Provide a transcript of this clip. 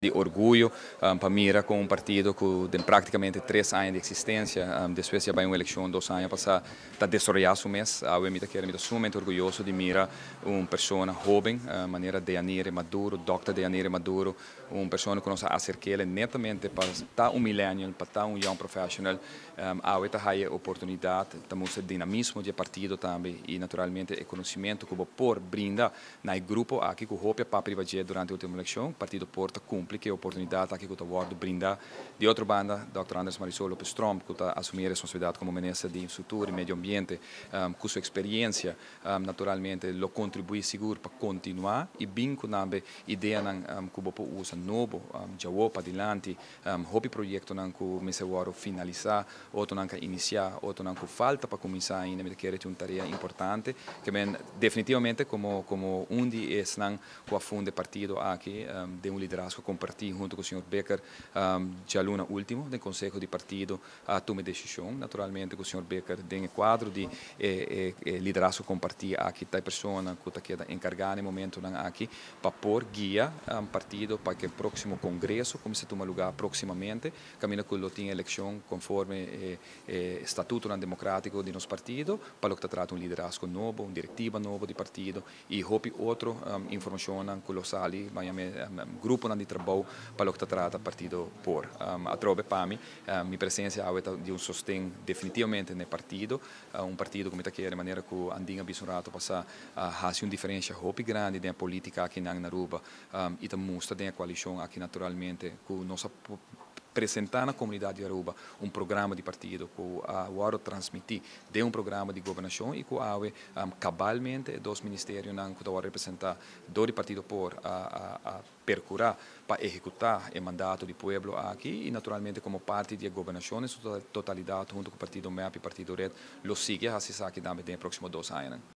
De orgulho para Mira com um partido que tem praticamente 3 anos de existência, depois já vai uma eleição 2 anos passar está desarrollado o mês, eu sumamente orgulhoso de Mira uma pessoa jovem, maneira de Daniele Maduro, Dr. Daniele Maduro, uma pessoa que nos acerca netamente para estar millennial, para estar young professional, eu tenho a oportunidade, temos o dinamismo do partido também e naturalmente o conhecimento que por brinda no grupo aqui que o Hope para privacidade durante a última eleição, o partido porta cumpre que a oportunidade aqui que o Ward brinda. De outra banda, Dr. Anders Marisol Lopes Strom, que está assumir a responsabilidade como ministro de Infraestrutura e Meio Ambiente, com sua experiência, naturalmente, lo contribui seguro para continuar e bem com a ideia que o Bopo usa novo, já para adiante, hobby projeto que o Mesa Ward finalizar, outro que iniciar, outro que falta para começar ainda, me quer uma tarefa importante, que definitivamente como de esses que afunda o partido aqui, de liderazgo compartilhado junto com o Sr. Becker, já no último do Conselho de Partido a tomar decisão, naturalmente com o Sr. Becker tem quadro de liderazgo compartilhado aqui da pessoa que está encarregada no momento aqui para pôr guia partido para que o próximo congresso comece a tomar lugar proximamente, caminho que tem eleição conforme estatuto democrático de nosso partido, para que trata liderazgo novo, diretiva novo de partido e hope outra informação que lo sali, grupo de trabalho para o que trata partido por. A trobe para mim, minha presença é de sostém definitivamente no partido, partido como está de maneira que andinha bisurato passar a uma diferença hope grande na política aqui na Aruba e também mostra a coalição aqui naturalmente que nós apresentar na comunidade de Aruba programa de partido que a transmitir de programa de governação e que cabalmente dos ministérios que vai representar do partido por a percurar para executar o mandato do povo aqui e naturalmente como parte da governação em sua totalidade junto com o partido MEP e o partido RED lo sigue a se saque também nos próximos 2 anos.